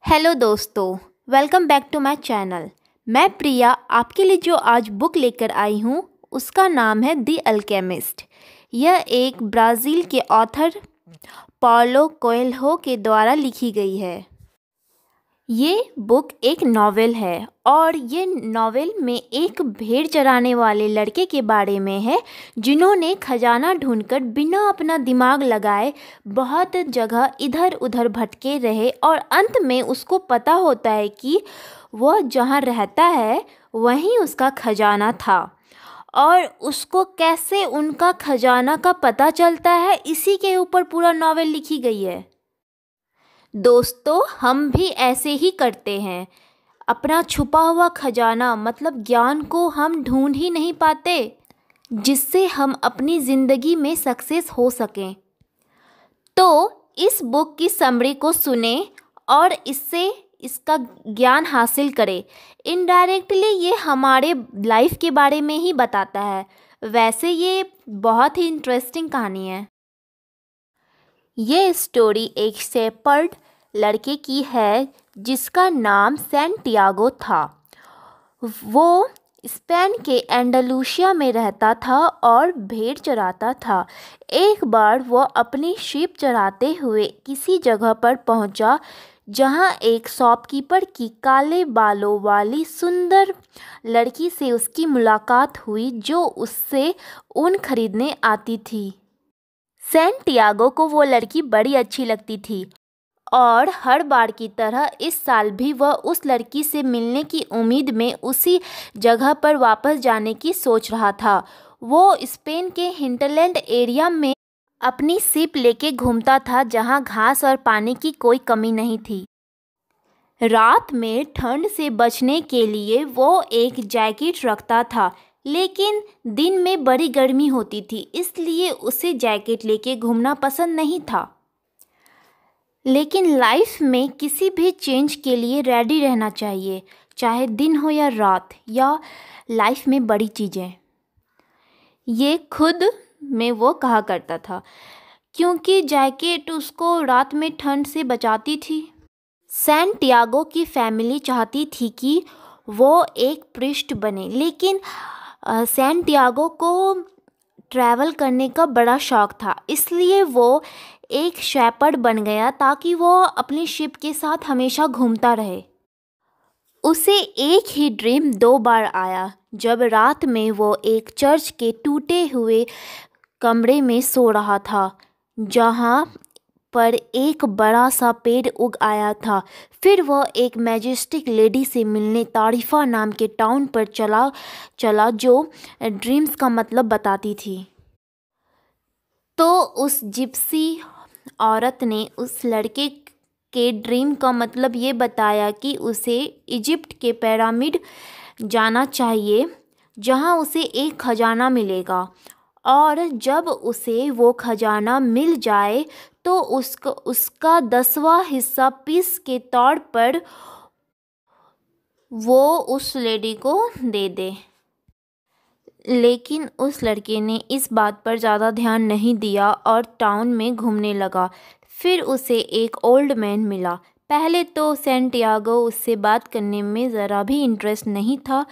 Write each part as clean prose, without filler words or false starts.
Hello दोस्तों, welcome back to my channel. मैं प्रिया आपके लिए जो आज बुक लेकर आई हूँ उसका नाम है द अल्केमिस्ट। यह एक ब्राज़ील के ऑथर पाउलो कोएल्हो के द्वारा लिखी गई है। ये बुक एक नॉवेल है और ये नॉवेल में एक भेड़ चराने वाले लड़के के बारे में है जिन्होंने खजाना ढूंढकर बिना अपना दिमाग लगाए बहुत जगह इधर उधर भटके रहे और अंत में उसको पता होता है कि वह जहाँ रहता है वहीं उसका खजाना था और उसको कैसे उनका खजाना का पता चलता है, इसी के ऊपर पूरा नॉवेल लिखी गई है। दोस्तों, हम भी ऐसे ही करते हैं। अपना छुपा हुआ खजाना मतलब ज्ञान को हम ढूंढ ही नहीं पाते जिससे हम अपनी ज़िंदगी में सक्सेस हो सकें। तो इस बुक की समरी को सुने और इससे इसका ज्ञान हासिल करें। इनडायरेक्टली ये हमारे लाइफ के बारे में ही बताता है। वैसे ये बहुत ही इंटरेस्टिंग कहानी है। ये स्टोरी एक शेपर्ड लड़के की है जिसका नाम सैंटियागो था। वो स्पेन के एंडालुसिया में रहता था और भेड़ चराता था। एक बार वह अपनी शीप चराते हुए किसी जगह पर पहुंचा जहां एक शॉपकीपर की काले बालों वाली सुंदर लड़की से उसकी मुलाकात हुई जो उससे ऊन खरीदने आती थी। सैंटियागो को वो लड़की बड़ी अच्छी लगती थी और हर बार की तरह इस साल भी वह उस लड़की से मिलने की उम्मीद में उसी जगह पर वापस जाने की सोच रहा था। वो स्पेन के हिंटरलैंड एरिया में अपनी शिप लेके घूमता था जहां घास और पानी की कोई कमी नहीं थी। रात में ठंड से बचने के लिए वो एक जैकेट रखता था, लेकिन दिन में बड़ी गर्मी होती थी इसलिए उसे जैकेट लेके घूमना पसंद नहीं था। लेकिन लाइफ में किसी भी चेंज के लिए रेडी रहना चाहिए, चाहे दिन हो या रात या लाइफ में बड़ी चीज़ें। ये खुद में वो कहा करता था क्योंकि जैकेट उसको रात में ठंड से बचाती थी। सैंटियागो की फैमिली चाहती थी कि वो एक प्रीस्ट बने, लेकिन सैंटियागो को ट्रैवल करने का बड़ा शौक़ था, इसलिए वो एक शेपर्ड बन गया ताकि वो अपनी शिप के साथ हमेशा घूमता रहे। उसे एक ही ड्रीम 2 बार आया। जब रात में वो एक चर्च के टूटे हुए कमरे में सो रहा था जहाँ पर एक बड़ा सा पेड़ उग आया था। फिर वह एक मैजेस्टिक लेडी से मिलने तारिफा नाम के टाउन पर चला जो ड्रीम्स का मतलब बताती थी। तो उस जिप्सी औरत ने उस लड़के के ड्रीम का मतलब ये बताया कि उसे इजिप्ट के पिरामिड जाना चाहिए जहां उसे एक खजाना मिलेगा और जब उसे वो खजाना मिल जाए तो उसका 10वां हिस्सा पीस के तौर पर वो उस लेडी को दे दे। लेकिन उस लड़के ने इस बात पर ज़्यादा ध्यान नहीं दिया और टाउन में घूमने लगा। फिर उसे एक ओल्ड मैन मिला। पहले तो सैंटियागो उससे बात करने में ज़रा भी इंटरेस्ट नहीं था,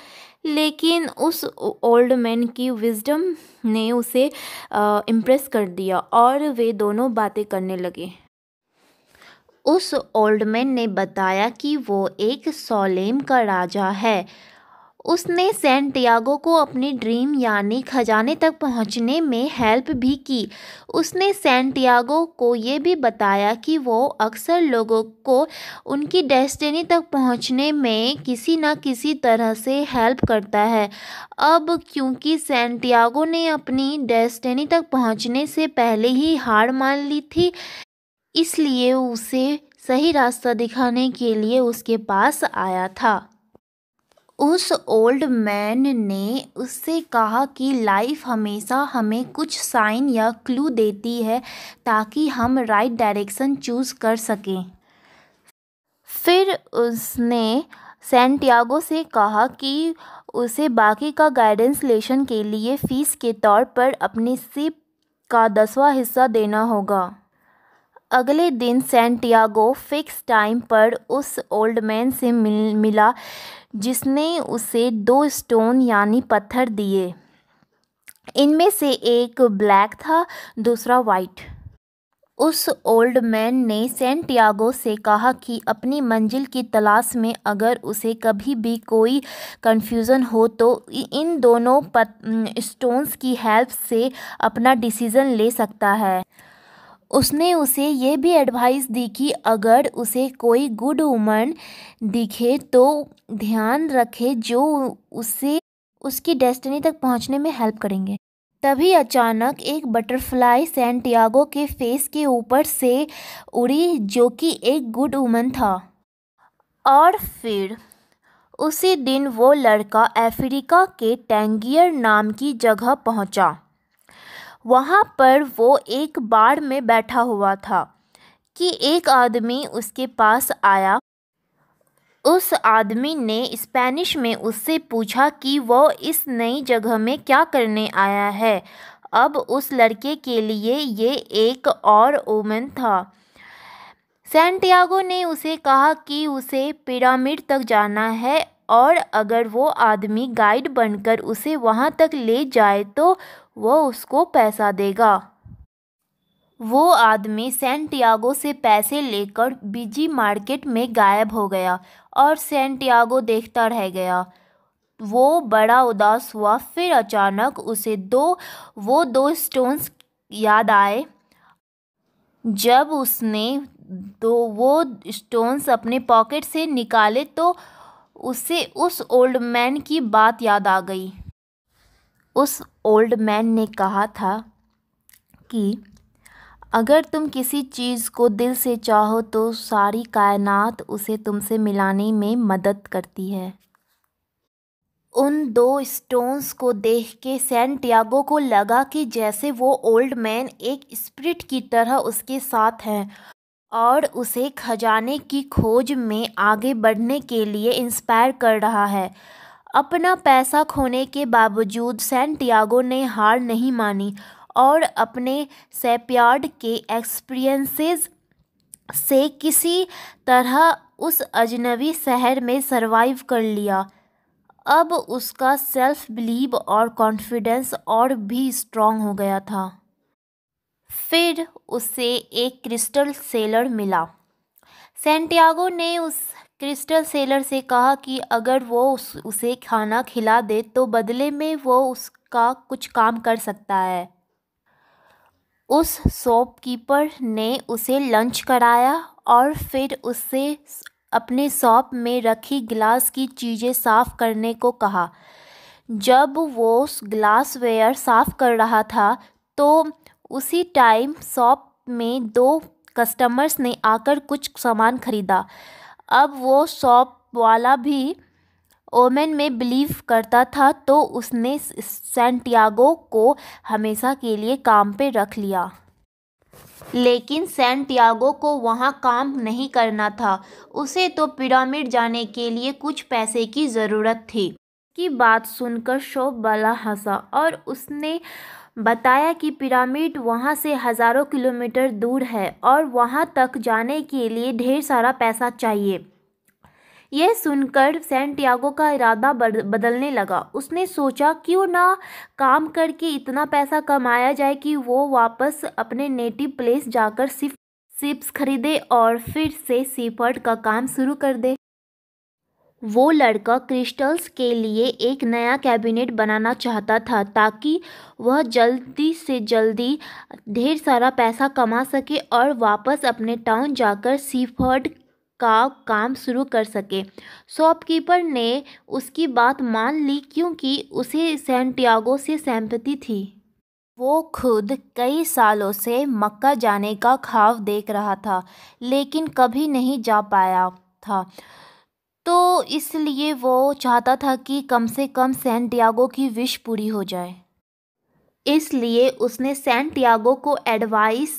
लेकिन उस ओल्ड मैन की विजडम ने उसे इम्प्रेस कर दिया और वे दोनों बातें करने लगे। उस ओल्ड मैन ने बताया कि वो एक सोलेम का राजा है। उसने सैंटियागो को अपनी ड्रीम यानी खजाने तक पहुंचने में हेल्प भी की। उसने सैंटियागो को ये भी बताया कि वो अक्सर लोगों को उनकी डेस्टिनी तक पहुंचने में किसी न किसी तरह से हेल्प करता है। अब क्योंकि सैंटियागो ने अपनी डेस्टिनी तक पहुंचने से पहले ही हार मान ली थी, इसलिए उसे सही रास्ता दिखाने के लिए उसके पास आया था। उस ओल्ड मैन ने उससे कहा कि लाइफ हमेशा हमें कुछ साइन या क्लू देती है ताकि हम राइट डायरेक्शन चूज़ कर सकें। फिर उसने सैंटियागो से कहा कि उसे बाकी का गाइडेंस लेसन के लिए फ़ीस के तौर पर अपनी शिप का 10वां हिस्सा देना होगा। अगले दिन सैंटियागो फिक्स टाइम पर उस ओल्ड मैन से मिला जिसने उसे 2 स्टोन यानी पत्थर दिए। इनमें से एक ब्लैक था, दूसरा वाइट। उस ओल्ड मैन ने सैंटियागो से कहा कि अपनी मंजिल की तलाश में अगर उसे कभी भी कोई कन्फ्यूज़न हो तो इन दोनों स्टोन्स की हेल्प से अपना डिसीज़न ले सकता है। उसने उसे ये भी एडवाइस दी कि अगर उसे कोई गुड वुमन दिखे तो ध्यान रखे जो उसे उसकी डेस्टिनी तक पहुंचने में हेल्प करेंगे। तभी अचानक एक बटरफ्लाई सैंटियागो के फेस के ऊपर से उड़ी जो कि एक गुड वुमन था। और फिर उसी दिन वो लड़का अफ्रीका के टैंगियर नाम की जगह पहुंचा। वहाँ पर वो एक बाड़ में बैठा हुआ था कि एक आदमी उसके पास आया। उस आदमी ने स्पेनिश में उससे पूछा कि वो इस नई जगह में क्या करने आया है। अब उस लड़के के लिए ये एक और ओमेन था। सैंटियागो ने उसे कहा कि उसे पिरामिड तक जाना है और अगर वो आदमी गाइड बनकर उसे वहाँ तक ले जाए तो वो उसको पैसा देगा। वो आदमी सैंटियागो से पैसे लेकर बिजी मार्केट में गायब हो गया और सैंटियागो देखता रह गया। वो बड़ा उदास हुआ। फिर अचानक उसे वो दो स्टोन्स याद आए। जब उसने वो स्टोन्स अपने पॉकेट से निकाले तो उसे उस ओल्ड मैन की बात याद आ गई। उस ओल्ड मैन ने कहा था कि अगर तुम किसी चीज़ को दिल से चाहो तो सारी कायनात उसे तुमसे मिलाने में मदद करती है। उन 2 स्टोन्स को देख के सैंटियागो को लगा कि जैसे वो ओल्ड मैन एक स्पिरिट की तरह उसके साथ है और उसे खजाने की खोज में आगे बढ़ने के लिए इंस्पायर कर रहा है। अपना पैसा खोने के बावजूद सैंटियागो ने हार नहीं मानी और अपने सेप्यार्ड के एक्सपीरियंसेस से किसी तरह उस अजनबी शहर में सरवाइव कर लिया। अब उसका सेल्फ बिलीव और कॉन्फिडेंस और भी स्ट्रॉन्ग हो गया था। फिर उसे एक क्रिस्टल सेलर मिला। सैंटियागो ने उस क्रिस्टल सेलर से कहा कि अगर वो उसे खाना खिला दे तो बदले में वो उसका कुछ काम कर सकता है। उस शॉपकीपर ने उसे लंच कराया और फिर उससे अपने शॉप में रखी गिलास की चीज़ें साफ़ करने को कहा। जब वो ग्लासवेयर साफ़ कर रहा था तो उसी टाइम शॉप में 2 कस्टमर्स ने आकर कुछ सामान खरीदा। अब वो शॉप वाला भी ओमेन में बिलीव करता था तो उसने सैंटियागो को हमेशा के लिए काम पे रख लिया। लेकिन सैंटियागो को वहाँ काम नहीं करना था। उसे तो पिरामिड जाने के लिए कुछ पैसे की ज़रूरत थी। की बात सुनकर शॉप वाला हंसा और उसने बताया कि पिरामिड वहाँ से हज़ारों किलोमीटर दूर है और वहाँ तक जाने के लिए ढेर सारा पैसा चाहिए। यह सुनकर सैंटियागो का इरादा बदलने लगा। उसने सोचा क्यों ना काम करके इतना पैसा कमाया जाए कि वो वापस अपने नेटिव प्लेस जाकर शिप्स खरीदे और फिर से सीफर्ड का काम शुरू कर दे। वो लड़का क्रिस्टल्स के लिए एक नया कैबिनेट बनाना चाहता था ताकि वह जल्दी से जल्दी ढेर सारा पैसा कमा सके और वापस अपने टाउन जाकर सीफर्ड का काम शुरू कर सके। शॉपकीपर ने उसकी बात मान ली क्योंकि उसे सैंटियागो से सिंपैथी थी। वो खुद कई सालों से मक्का जाने का ख्वाब देख रहा था लेकिन कभी नहीं जा पाया था, तो इसलिए वो चाहता था कि कम से कम सैंटियागो की विश पूरी हो जाए। इसलिए उसने सैंटियागो को एडवाइस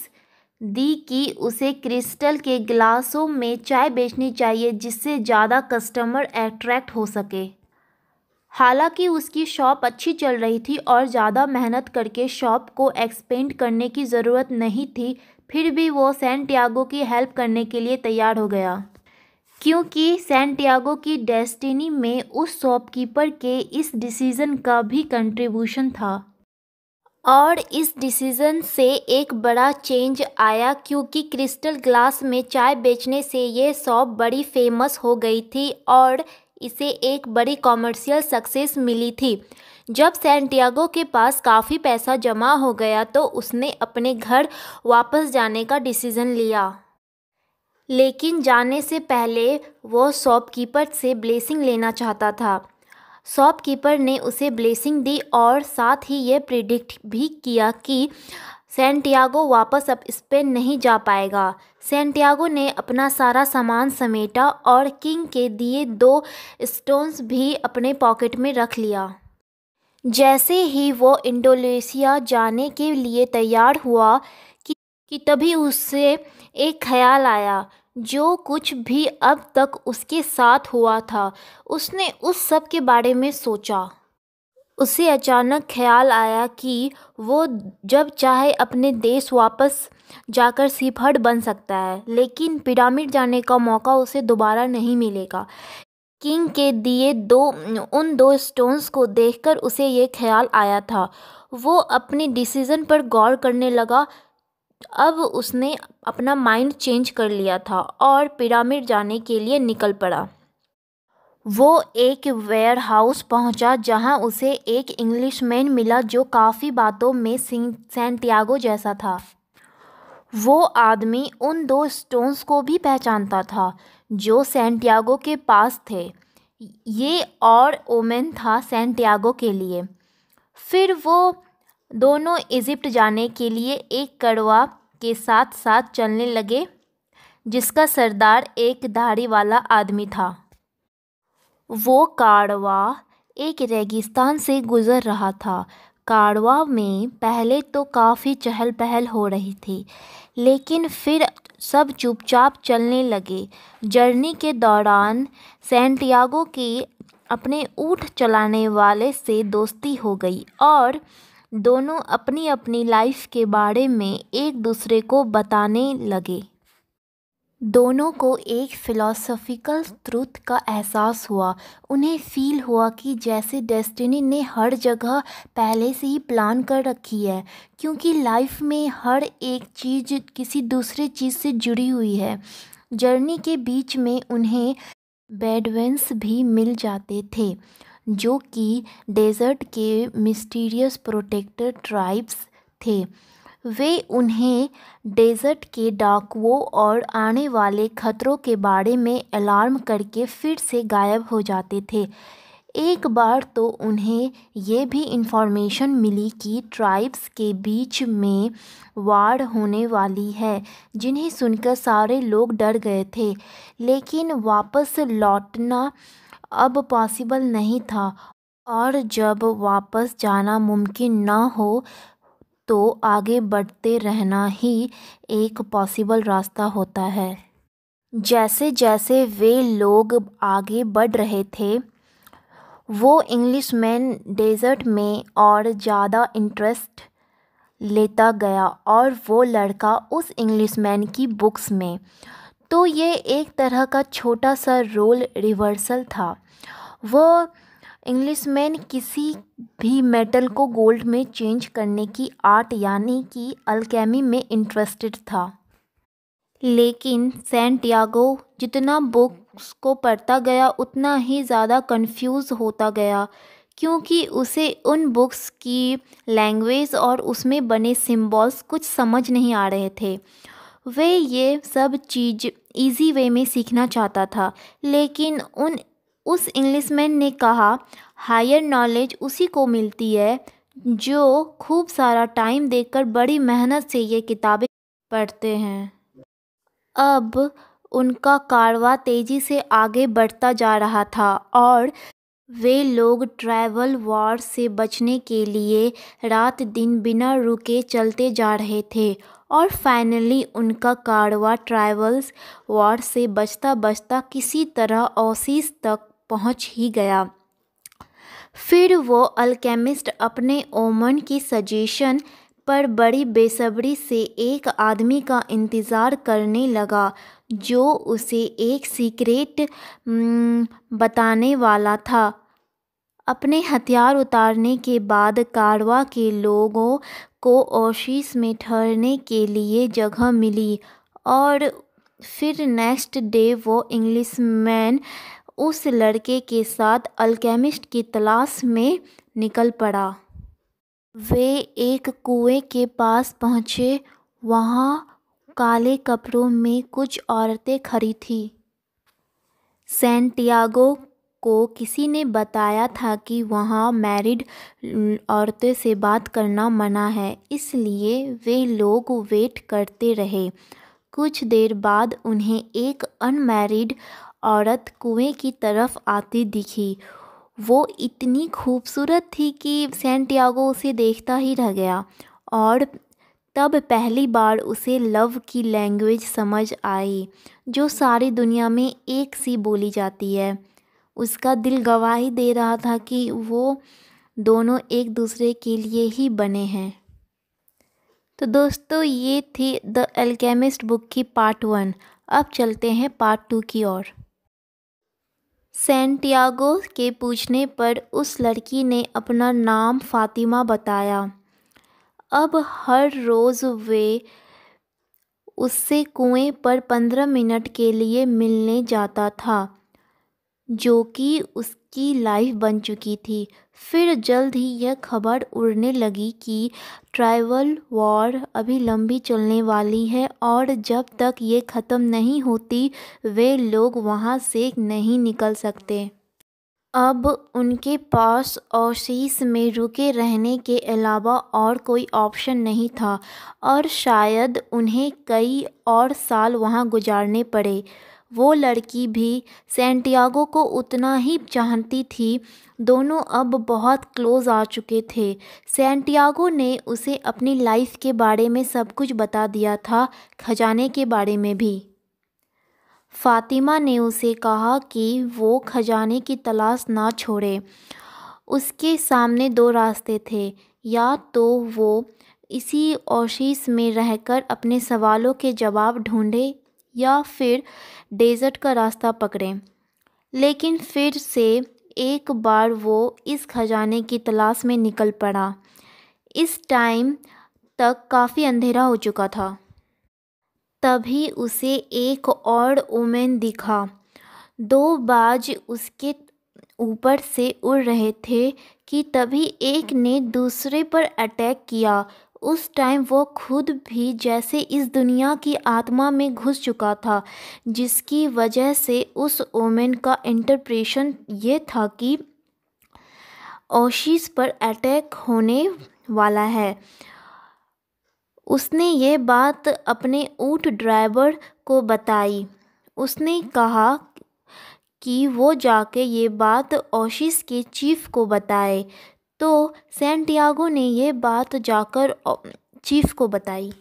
दी कि उसे क्रिस्टल के गिलासों में चाय बेचनी चाहिए जिससे ज़्यादा कस्टमर अट्रैक्ट हो सके। हालांकि उसकी शॉप अच्छी चल रही थी और ज़्यादा मेहनत करके शॉप को एक्सपेंड करने की ज़रूरत नहीं थी, फिर भी वो सैंटियागो की हेल्प करने के लिए तैयार हो गया, क्योंकि सैंटियागो की डेस्टिनी में उस शॉपकीपर के इस डिसीज़न का भी कंट्रीब्यूशन था। और इस डिसीज़न से एक बड़ा चेंज आया, क्योंकि क्रिस्टल ग्लास में चाय बेचने से ये शॉप बड़ी फेमस हो गई थी और इसे एक बड़ी कॉमर्शियल सक्सेस मिली थी। जब सैंटियागो के पास काफ़ी पैसा जमा हो गया तो उसने अपने घर वापस जाने का डिसीज़न लिया, लेकिन जाने से पहले वो शॉपकीपर से ब्लेसिंग लेना चाहता था। शॉपकीपर ने उसे ब्लेसिंग दी और साथ ही ये प्रिडिक्ट भी किया कि सैंटियागो वापस अब स्पेन नहीं जा पाएगा। सैंटियागो ने अपना सारा सामान समेटा और किंग के दिए 2 स्टोन्स भी अपने पॉकेट में रख लिया। जैसे ही वो इंडोनेशिया जाने के लिए तैयार हुआ कि तभी उससे एक ख्याल आया। जो कुछ भी अब तक उसके साथ हुआ था, उसने उस सब के बारे में सोचा। उसे अचानक ख्याल आया कि वो जब चाहे अपने देश वापस जाकर सीफर्ड बन सकता है, लेकिन पिरामिड जाने का मौका उसे दोबारा नहीं मिलेगा। किंग के दिए उन 2 स्टोन्स को देखकर उसे ये ख्याल आया था। वो अपने डिसीज़न पर गौर करने लगा। अब उसने अपना माइंड चेंज कर लिया था और पिरामिड जाने के लिए निकल पड़ा। वो एक वेयर हाउस पहुँचा जहाँ उसे एक इंग्लिशमैन मिला जो काफ़ी बातों में सैंटियागो जैसा था। वो आदमी उन 2 स्टोन्स को भी पहचानता था जो सैंटियागो के पास थे। ये और ओमेन था सैंटियागो के लिए। फिर वो दोनों इजिप्ट जाने के लिए एक कड़वा के साथ साथ चलने लगे, जिसका सरदार एक दाढ़ी वाला आदमी था। वो कारवा एक रेगिस्तान से गुजर रहा था। कारवा में पहले तो काफ़ी चहल पहल हो रही थी, लेकिन फिर सब चुपचाप चलने लगे। जर्नी के दौरान सैंटियागो की अपने ऊँट चलाने वाले से दोस्ती हो गई और दोनों अपनी अपनी लाइफ के बारे में एक दूसरे को बताने लगे। दोनों को एक फ़िलॉसफिकल ट्रूथ का एहसास हुआ। उन्हें फ़ील हुआ कि जैसे डेस्टिनी ने हर जगह पहले से ही प्लान कर रखी है, क्योंकि लाइफ में हर एक चीज़ किसी दूसरे चीज़ से जुड़ी हुई है। जर्नी के बीच में उन्हें बेडवेंस भी मिल जाते थे, जो कि डेजर्ट के मिस्टीरियस प्रोटेक्टर ट्राइब्स थे। वे उन्हें डेजर्ट के डाकुओं और आने वाले खतरों के बारे में अलार्म करके फिर से गायब हो जाते थे। एक बार तो उन्हें ये भी इंफॉर्मेशन मिली कि ट्राइब्स के बीच में वार होने वाली है, जिन्हें सुनकर सारे लोग डर गए थे। लेकिन वापस लौटना अब पॉसिबल नहीं था, और जब वापस जाना मुमकिन न हो तो आगे बढ़ते रहना ही एक पॉसिबल रास्ता होता है। जैसे जैसे वे लोग आगे बढ़ रहे थे, वो इंग्लिशमैन डेजर्ट में और ज़्यादा इंटरेस्ट लेता गया और वो लड़का उस इंग्लिशमैन की बुक्स में। तो ये एक तरह का छोटा सा रोल रिवर्सल था। वो इंग्लिशमैन किसी भी मेटल को गोल्ड में चेंज करने की आर्ट यानी कि अल्केमी में इंटरेस्टेड था। लेकिन सैंटियागो जितना बुक्स को पढ़ता गया उतना ही ज़्यादा कंफ्यूज होता गया, क्योंकि उसे उन बुक्स की लैंग्वेज और उसमें बने सिंबल्स कुछ समझ नहीं आ रहे थे। वे ये सब चीज़ इजी वे में सीखना चाहता था, लेकिन उस इंग्लिशमैन ने कहा, हायर नॉलेज उसी को मिलती है जो खूब सारा टाइम देकर बड़ी मेहनत से ये किताबें पढ़ते हैं। अब उनका कारवां तेज़ी से आगे बढ़ता जा रहा था और वे लोग ट्रैवल वॉर से बचने के लिए रात दिन बिना रुके चलते जा रहे थे, और फाइनली उनका कारवां ट्रैवल्स वॉर से बचता बचता किसी तरह ओसिस तक पहुंच ही गया। फिर वो अल्केमिस्ट अपने ओमन की सजेशन पर बड़ी बेसब्री से एक आदमी का इंतज़ार करने लगा जो उसे एक सीक्रेट बताने वाला था। अपने हथियार उतारने के बाद कारवा के लोगों को ओशिस में ठहरने के लिए जगह मिली और फिर नेक्स्ट डे वो इंग्लिशमैन उस लड़के के साथ अल्केमिस्ट की तलाश में निकल पड़ा। वे एक कुएं के पास पहुँचे। वहाँ काले कपड़ों में कुछ औरतें खड़ी थीं। सैंटियागो को किसी ने बताया था कि वहाँ मैरिड औरतों से बात करना मना है, इसलिए वे लोग वेट करते रहे। कुछ देर बाद उन्हें एक अनमैरिड औरत कुएं की तरफ आती दिखी। वो इतनी खूबसूरत थी कि सैंटियागो उसे देखता ही रह गया और तब पहली बार उसे लव की लैंग्वेज समझ आई जो सारी दुनिया में एक सी बोली जाती है। उसका दिल गवाही दे रहा था कि वो दोनों एक दूसरे के लिए ही बने हैं। तो दोस्तों, ये थी द अल्केमिस्ट बुक की पार्ट 1। अब चलते हैं पार्ट 2 की ओर। सैंटियागो के पूछने पर उस लड़की ने अपना नाम फातिमा बताया। अब हर रोज़ वे उससे कुएं पर 15 मिनट के लिए मिलने जाता था, जो कि उसकी लाइफ बन चुकी थी। फिर जल्द ही यह खबर उड़ने लगी कि ट्राइबल वॉर अभी लंबी चलने वाली है और जब तक ये ख़त्म नहीं होती वे लोग वहाँ से नहीं निकल सकते। अब उनके पास ओशिस में रुके रहने के अलावा और कोई ऑप्शन नहीं था और शायद उन्हें कई और साल वहाँ गुजारने पड़े। वो लड़की भी सैंटियागो को उतना ही चाहती थी। दोनों अब बहुत क्लोज आ चुके थे। सैंटियागो ने उसे अपनी लाइफ के बारे में सब कुछ बता दिया था, खजाने के बारे में भी। फातिमा ने उसे कहा कि वो खजाने की तलाश ना छोड़े। उसके सामने 2 रास्ते थे, या तो वो इसी ओशिस में रहकर अपने सवालों के जवाब ढूंढे या फिर डेजर्ट का रास्ता पकड़ें। लेकिन फिर से एक बार वो इस खजाने की तलाश में निकल पड़ा। इस टाइम तक काफ़ी अंधेरा हो चुका था। तभी उसे एक और ओमेन दिखा। 2 बाज उसके ऊपर से उड़ रहे थे कि तभी एक ने दूसरे पर अटैक किया। उस टाइम वो खुद भी जैसे इस दुनिया की आत्मा में घुस चुका था, जिसकी वजह से उस ओमेन का इंटरप्रेशन ये था कि ओशिस पर अटैक होने वाला है। उसने ये बात अपने ऊँट ड्राइवर को बताई। उसने कहा कि वो जाके ये बात ओशिस के चीफ को बताए। तो सैंटियागो ने ये बात जाकर चीफ को बताई।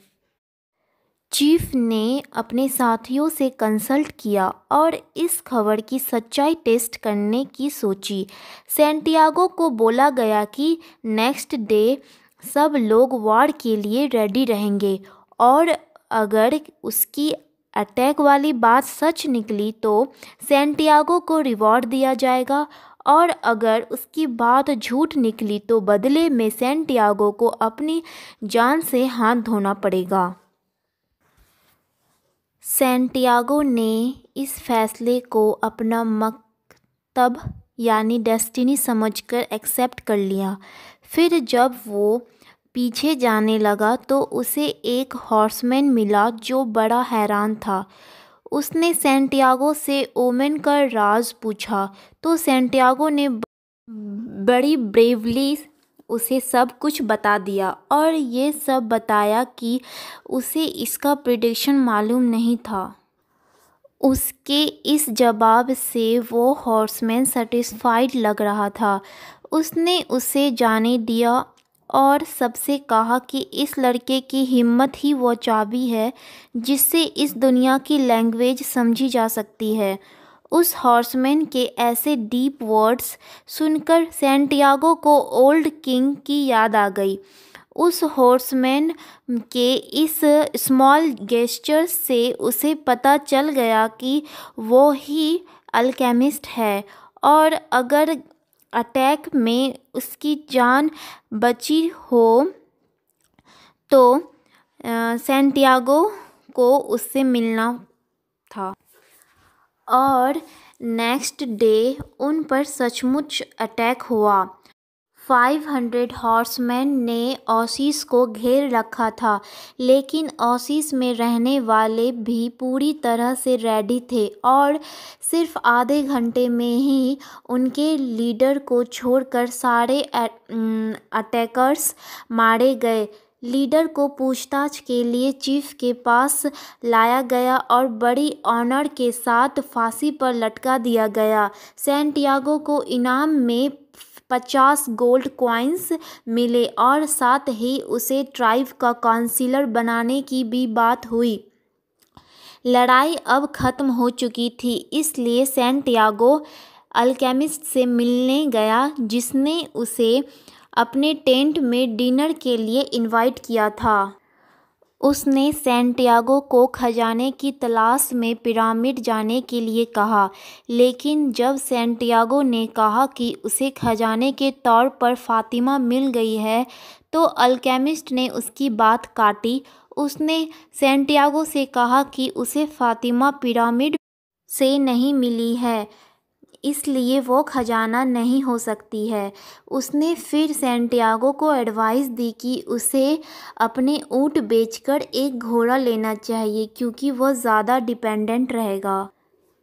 चीफ ने अपने साथियों से कंसल्ट किया और इस खबर की सच्चाई टेस्ट करने की सोची। सैंटियागो को बोला गया कि नेक्स्ट डे सब लोग वॉर के लिए रेडी रहेंगे और अगर उसकी अटैक वाली बात सच निकली तो सैंटियागो को रिवॉर्ड दिया जाएगा और अगर उसकी बात झूठ निकली तो बदले में सैंटियागो को अपनी जान से हाथ धोना पड़ेगा। सैंटियागो ने इस फैसले को अपना मकसद यानी डेस्टिनी समझकर एक्सेप्ट कर लिया। फिर जब वो पीछे जाने लगा तो उसे एक हॉर्समैन मिला जो बड़ा हैरान था। उसने सैंटियागो से ओमेन का राज पूछा तो सैंटियागो ने बड़ी ब्रेवली उसे सब कुछ बता दिया और ये सब बताया कि उसे इसका प्रेडिक्शन मालूम नहीं था। उसके इस जवाब से वो हॉर्समैन सेटिस्फाइड लग रहा था। उसने उसे जाने दिया और सबसे कहा कि इस लड़के की हिम्मत ही वो चाबी है जिससे इस दुनिया की लैंग्वेज समझी जा सकती है। उस हॉर्समैन के ऐसे डीप वर्ड्स सुनकर सैंटियागो को ओल्ड किंग की याद आ गई। उस हॉर्समैन के इस स्मॉल गेस्चर से उसे पता चल गया कि वो ही अल्केमिस्ट है, और अगर अटैक में उसकी जान बची हो तो सैंटियागो को उससे मिलना था। और नेक्स्ट डे उन पर सचमुच अटैक हुआ। 500 हॉर्समैन ने ओसिस को घेर रखा था, लेकिन ओसिस में रहने वाले भी पूरी तरह से रेडी थे और सिर्फ आधे घंटे में ही उनके लीडर को छोड़कर सारे अटैकर्स मारे गए। लीडर को पूछताछ के लिए चीफ के पास लाया गया और बड़ी ऑनर के साथ फांसी पर लटका दिया गया। सैंटियागो को इनाम में 50 गोल्ड कॉइन्स मिले और साथ ही उसे ट्राइब का काउंसिलर बनाने की भी बात हुई। लड़ाई अब ख़त्म हो चुकी थी, इसलिए सैंटियागो अल्केमिस्ट से मिलने गया, जिसने उसे अपने टेंट में डिनर के लिए इनवाइट किया था। उसने सैंटियागो को खजाने की तलाश में पिरामिड जाने के लिए कहा, लेकिन जब सैंटियागो ने कहा कि उसे खजाने के तौर पर फातिमा मिल गई है, तो अल्केमिस्ट ने उसकी बात काटी। उसने सैंटियागो से कहा कि उसे फातिमा पिरामिड से नहीं मिली है, इसलिए वो खजाना नहीं हो सकती है। उसने फिर सैंटियागो को एडवाइस दी कि उसे अपने ऊँट बेचकर एक घोड़ा लेना चाहिए, क्योंकि वह ज़्यादा डिपेंडेंट रहेगा।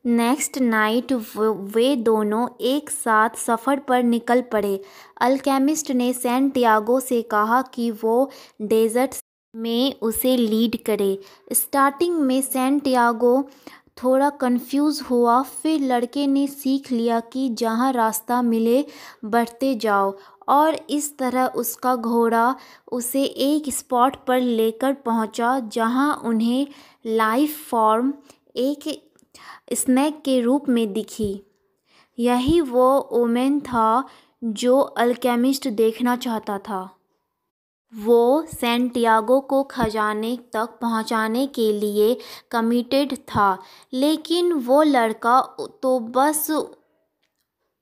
नेक्स्ट नाइट वे दोनों एक साथ सफ़र पर निकल पड़े। अल्केमिस्ट ने सैंटियागो से कहा कि वो डेजर्ट में उसे लीड करे। स्टार्टिंग में सैंटियागो थोड़ा कंफ्यूज हुआ, फिर लड़के ने सीख लिया कि जहाँ रास्ता मिले बढ़ते जाओ, और इस तरह उसका घोड़ा उसे एक स्पॉट पर लेकर पहुँचा जहाँ उन्हें लाइफ फॉर्म एक स्नेक के रूप में दिखी। यही वो ओमेन था जो अल्केमिस्ट देखना चाहता था। वो सैंटियागो को खजाने तक पहुंचाने के लिए कमिटेड था, लेकिन वो लड़का तो बस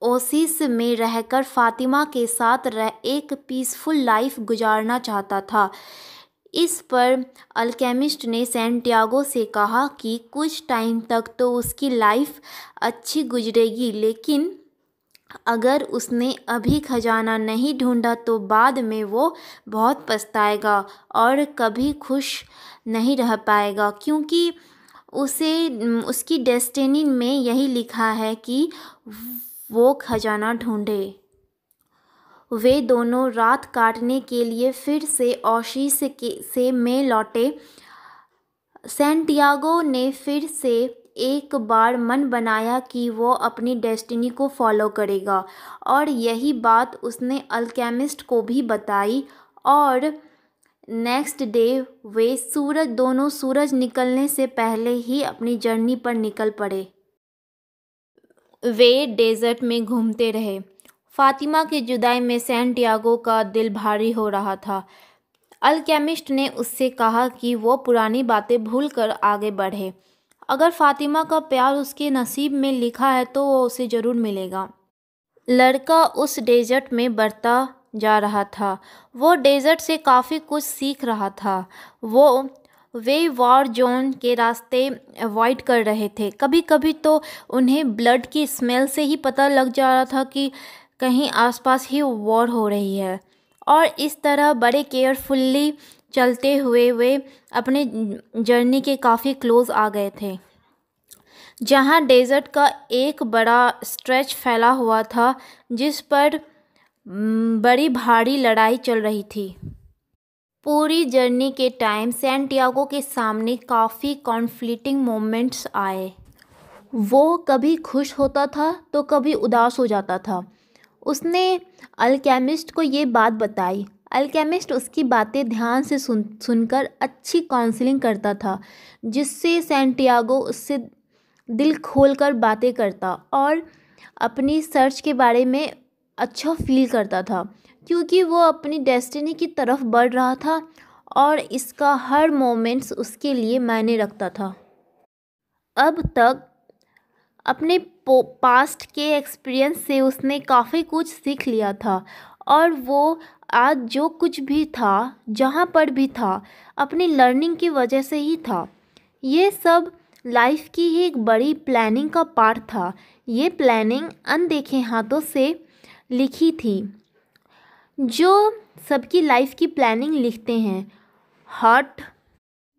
ओसिस में रहकर फातिमा के साथ एक पीसफुल लाइफ गुजारना चाहता था। इस पर अल्केमिस्ट ने सैंटियागो से कहा कि कुछ टाइम तक तो उसकी लाइफ अच्छी गुजरेगी, लेकिन अगर उसने अभी खजाना नहीं ढूंढा तो बाद में वो बहुत पछताएगा और कभी खुश नहीं रह पाएगा, क्योंकि उसकी डेस्टिनी में यही लिखा है कि वो खजाना ढूंढे। वे दोनों रात काटने के लिए फिर से ओसिस से में लौटे। सैंटियागो ने फिर से एक बार मन बनाया कि वो अपनी डेस्टिनी को फॉलो करेगा, और यही बात उसने अल्केमिस्ट को भी बताई। और नेक्स्ट डे वे दोनों सूरज निकलने से पहले ही अपनी जर्नी पर निकल पड़े। वे डेजर्ट में घूमते रहे। फातिमा की जुदाई में सैंटियागो का दिल भारी हो रहा था। अल्केमिस्ट ने उससे कहा कि वो पुरानी बातें भूलकर आगे बढ़े। अगर फातिमा का प्यार उसके नसीब में लिखा है तो वो उसे ज़रूर मिलेगा। लड़का उस डेजर्ट में बढ़ता जा रहा था। वो डेजर्ट से काफ़ी कुछ सीख रहा था। वे वॉर जोन के रास्ते अवॉइड कर रहे थे। कभी कभी तो उन्हें ब्लड की स्मेल से ही पता लग जा रहा था कि कहीं आसपास ही वॉर हो रही है, और इस तरह बड़े केयरफुल्ली चलते हुए वे अपने जर्नी के काफ़ी क्लोज आ गए थे, जहाँ डेजर्ट का एक बड़ा स्ट्रेच फैला हुआ था जिस पर बड़ी भारी लड़ाई चल रही थी। पूरी जर्नी के टाइम सैंटियागो के सामने काफ़ी कॉन्फ्लिक्टिंग मोमेंट्स आए। वो कभी खुश होता था तो कभी उदास हो जाता था। उसने अल्केमिस्ट को ये बात बताई। अल्केमिस्ट उसकी बातें ध्यान से सुनकर अच्छी काउंसलिंग करता था, जिससे सैंटियागो उससे दिल खोलकर बातें करता और अपनी सर्च के बारे में अच्छा फील करता था, क्योंकि वो अपनी डेस्टिनी की तरफ बढ़ रहा था और इसका हर मोमेंट्स उसके लिए मायने रखता था। अब तक अपने पास्ट के एक्सपीरियंस से उसने काफ़ी कुछ सीख लिया था और वो आज जो कुछ भी था, जहाँ पर भी था, अपनी लर्निंग की वजह से ही था। ये सब लाइफ की ही एक बड़ी प्लानिंग का पार्ट था। ये प्लानिंग अनदेखे हाथों से लिखी थी। जो सबकी लाइफ की प्लानिंग लिखते हैं, हार्ट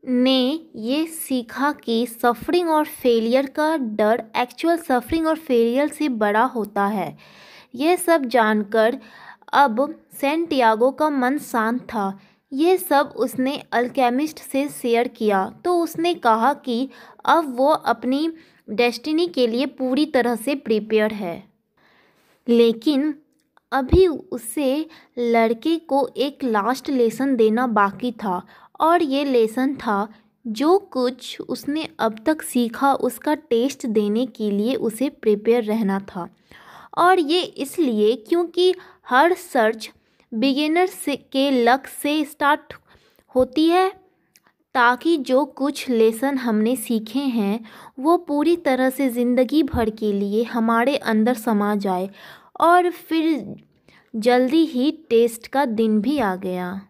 ने ये सीखा कि सफरिंग और फेलियर का डर एक्चुअल सफरिंग और फेलियर से बड़ा होता है। यह सब जानकर अब सैंटियागो का मन शांत था। ये सब उसने अल्केमिस्ट से शेयर किया तो उसने कहा कि अब वो अपनी डेस्टिनी के लिए पूरी तरह से प्रिपेयर है। लेकिन अभी उसे लड़के को एक लास्ट लेसन देना बाकी था और ये लेसन था जो कुछ उसने अब तक सीखा उसका टेस्ट देने के लिए उसे प्रिपेयर रहना था। और ये इसलिए क्योंकि हर सर्च बिगिनर से के लक से स्टार्ट होती है, ताकि जो कुछ लेसन हमने सीखे हैं वो पूरी तरह से ज़िंदगी भर के लिए हमारे अंदर समा जाए। और फिर जल्दी ही टेस्ट का दिन भी आ गया।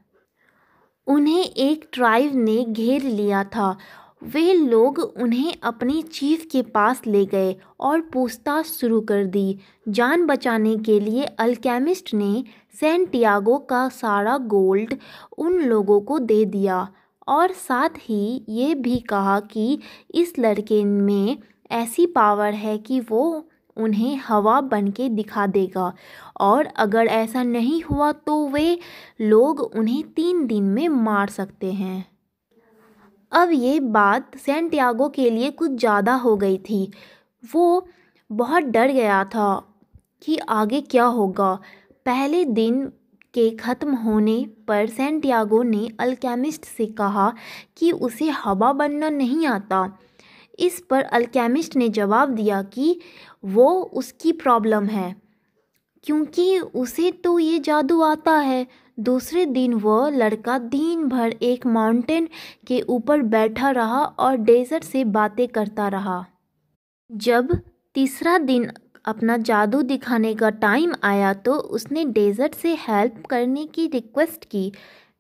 उन्हें एक ट्राइब ने घेर लिया था। वे लोग उन्हें अपनी चीफ के पास ले गए और पूछताछ शुरू कर दी। जान बचाने के लिए अल्केमिस्ट ने सैंटियागो का सारा गोल्ड उन लोगों को दे दिया और साथ ही ये भी कहा कि इस लड़के में ऐसी पावर है कि वो उन्हें हवा बन के दिखा देगा और अगर ऐसा नहीं हुआ तो वे लोग उन्हें 3 दिन में मार सकते हैं। अब ये बात सैंटियागो के लिए कुछ ज़्यादा हो गई थी। वो बहुत डर गया था कि आगे क्या होगा। पहले दिन के ख़त्म होने पर सैंटियागो ने अल्केमिस्ट से कहा कि उसे हवा बनना नहीं आता। इस पर अल्केमिस्ट ने जवाब दिया कि वो उसकी प्रॉब्लम है, क्योंकि उसे तो ये जादू आता है। दूसरे दिन वह लड़का दिन भर एक माउंटेन के ऊपर बैठा रहा और डेजर्ट से बातें करता रहा। जब तीसरा दिन अपना जादू दिखाने का टाइम आया तो उसने डेजर्ट से हेल्प करने की रिक्वेस्ट की।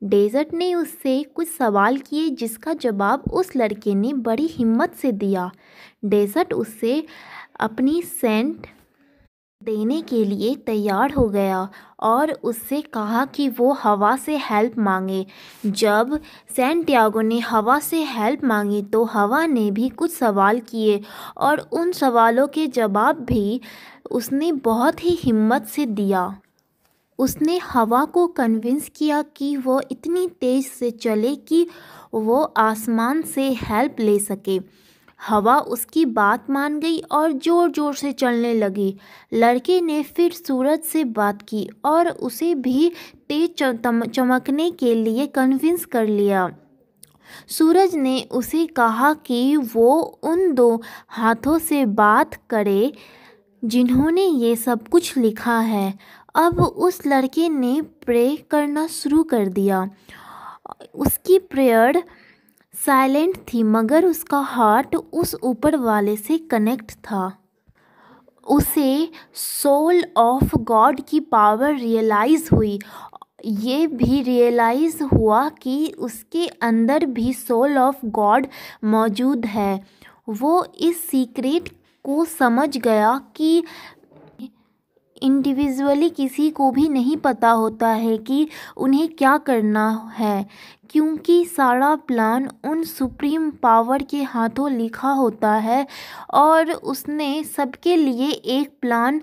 डेजर्ट ने उससे कुछ सवाल किए जिसका जवाब उस लड़के ने बड़ी हिम्मत से दिया। डेजर्ट उससे अपनी सेंट देने के लिए तैयार हो गया और उससे कहा कि वो हवा से हेल्प मांगे। जब सैंटियागो ने हवा से हेल्प मांगी तो हवा ने भी कुछ सवाल किए और उन सवालों के जवाब भी उसने बहुत ही हिम्मत से दिया। उसने हवा को कन्विंस किया कि वो इतनी तेज़ से चले कि वो आसमान से हेल्प ले सके। हवा उसकी बात मान गई और ज़ोर ज़ोर से चलने लगी। लड़के ने फिर सूरज से बात की और उसे भी तेज चमकने के लिए कन्विंस कर लिया। सूरज ने उसे कहा कि वो उन 2 हाथों से बात करे जिन्होंने ये सब कुछ लिखा है। अब उस लड़के ने प्रे करना शुरू कर दिया। उसकी प्रेयर साइलेंट थी मगर उसका हार्ट उस ऊपर वाले से कनेक्ट था। उसे सोल ऑफ गॉड की पावर रियलाइज़ हुई। ये भी रियलाइज़ हुआ कि उसके अंदर भी सोल ऑफ गॉड मौजूद है। वो इस सीक्रेट को समझ गया कि इंडिविजुअली किसी को भी नहीं पता होता है कि उन्हें क्या करना है, क्योंकि सारा प्लान उन सुप्रीम पावर के हाथों लिखा होता है और उसने सबके लिए एक प्लान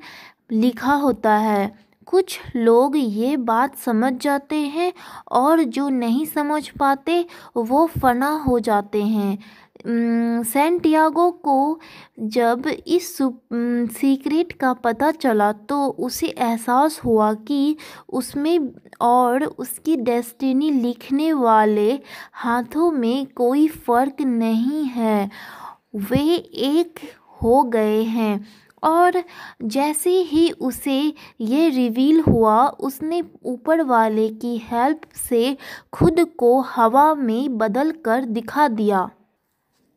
लिखा होता है। कुछ लोग ये बात समझ जाते हैं और जो नहीं समझ पाते वो फना हो जाते हैं। सैंटियागो को जब इस सीक्रेट का पता चला तो उसे एहसास हुआ कि उसमें और उसकी डेस्टिनी लिखने वाले हाथों में कोई फ़र्क नहीं है। वे एक हो गए हैं। और जैसे ही उसे ये रिवील हुआ, उसने ऊपर वाले की हेल्प से खुद को हवा में बदल कर दिखा दिया।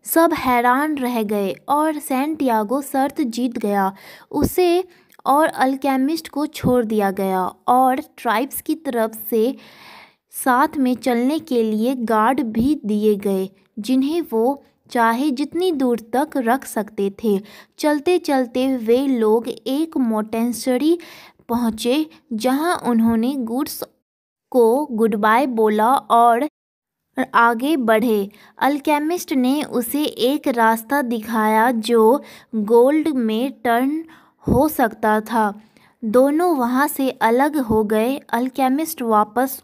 सब हैरान रह गए और सैंटियागो शर्त जीत गया। उसे और अल्केमिस्ट को छोड़ दिया गया और ट्राइब्स की तरफ से साथ में चलने के लिए गार्ड भी दिए गए, जिन्हें वो चाहे जितनी दूर तक रख सकते थे। चलते चलते वे लोग एक मोनेस्ट्री पहुँचे, जहाँ उन्होंने गुड्स को गुड बाय बोला और आगे बढ़े। अल्केमिस्ट ने उसे एक रास्ता दिखाया जो गोल्ड में टर्न हो सकता था। दोनों वहाँ से अलग हो गए। अल्केमिस्ट वापस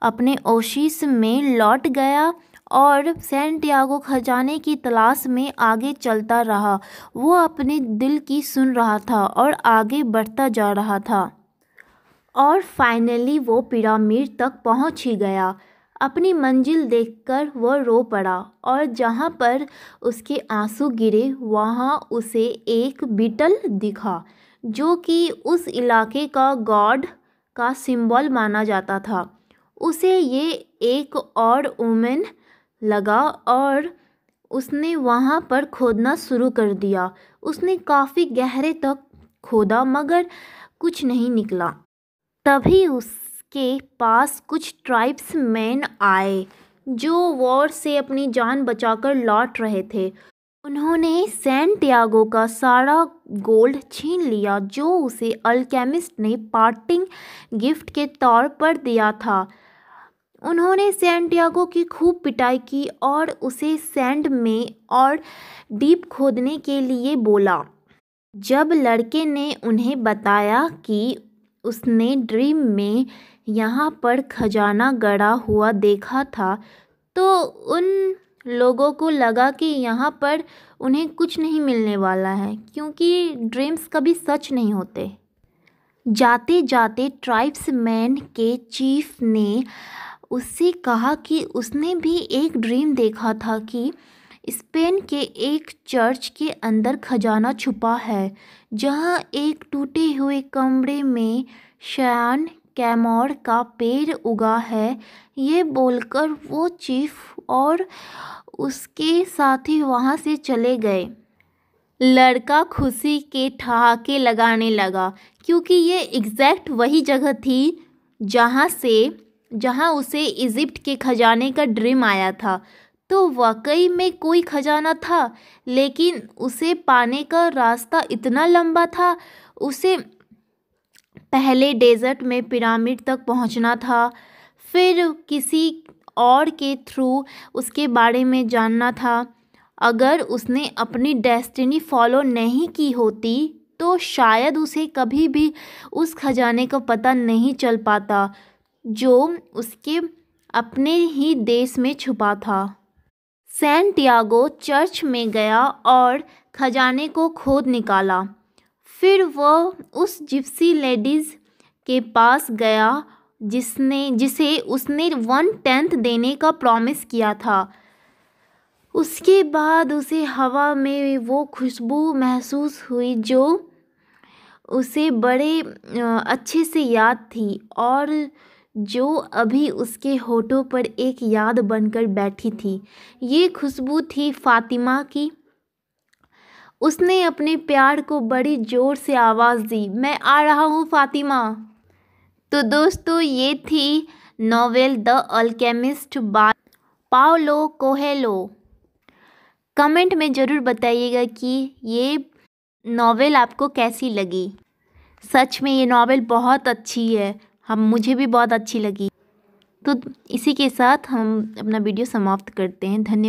अपने ओशिस में लौट गया और सैंटियागो खजाने की तलाश में आगे चलता रहा। वो अपने दिल की सुन रहा था और आगे बढ़ता जा रहा था और फाइनली वो पिरामिड तक पहुंच ही गया। अपनी मंजिल देखकर वो रो पड़ा और जहाँ पर उसके आंसू गिरे वहाँ उसे एक बीटल दिखा, जो कि उस इलाके का गॉड का सिंबल माना जाता था। उसे ये एक और वुमेन लगा और उसने वहाँ पर खोदना शुरू कर दिया। उसने काफ़ी गहरे तक खोदा मगर कुछ नहीं निकला। तभी उसके पास कुछ ट्राइब्समैन आए जो वॉर से अपनी जान बचाकर लौट रहे थे। उन्होंने सैंटियागो का सारा गोल्ड छीन लिया जो उसे अल्केमिस्ट ने पार्टिंग गिफ्ट के तौर पर दिया था। उन्होंने सैंटियागो की खूब पिटाई की और उसे सैंड में और डीप खोदने के लिए बोला। जब लड़के ने उन्हें बताया कि उसने ड्रीम में यहाँ पर खजाना गड़ा हुआ देखा था, तो उन लोगों को लगा कि यहाँ पर उन्हें कुछ नहीं मिलने वाला है, क्योंकि ड्रीम्स कभी सच नहीं होते। जाते जाते ट्राइब्समैन के चीफ ने उससे कहा कि उसने भी एक ड्रीम देखा था कि स्पेन के एक चर्च के अंदर खजाना छुपा है, जहां एक टूटे हुए कमरे में शयान कैमोर का पेड़ उगा है। ये बोलकर वो चीफ और उसके साथी वहां से चले गए। लड़का खुशी के ठहाके लगाने लगा, क्योंकि ये एग्जैक्ट वही जगह थी जहां उसे इजिप्ट के खजाने का ड्रीम आया था। तो वाकई में कोई खजाना था, लेकिन उसे पाने का रास्ता इतना लंबा था। उसे पहले डेजर्ट में पिरामिड तक पहुंचना था, फिर किसी और के थ्रू उसके बारे में जानना था। अगर उसने अपनी डेस्टिनी फॉलो नहीं की होती तो शायद उसे कभी भी उस खजाने का पता नहीं चल पाता जो उसके अपने ही देश में छुपा था। सैंटियागो चर्च में गया और खजाने को खोद निकाला। फिर वह उस जिप्सी लेडीज़ के पास गया जिसे उसने 1/10 देने का प्रॉमिस किया था। उसके बाद उसे हवा में वो खुशबू महसूस हुई जो उसे बड़े अच्छे से याद थी और जो अभी उसके होठों पर एक याद बनकर बैठी थी। ये खुशबू थी फातिमा की। उसने अपने प्यार को बड़ी ज़ोर से आवाज़ दी, मैं आ रहा हूँ फातिमा। तो दोस्तों, ये थी novel the alchemist by Paulo Coelho. Comment में ज़रूर बताइएगा कि ये नॉवेल आपको कैसी लगी। सच में ये नॉवेल बहुत अच्छी है, मुझे भी बहुत अच्छी लगी। तो इसी के साथ हम अपना वीडियो समाप्त करते हैं। धन्यवाद।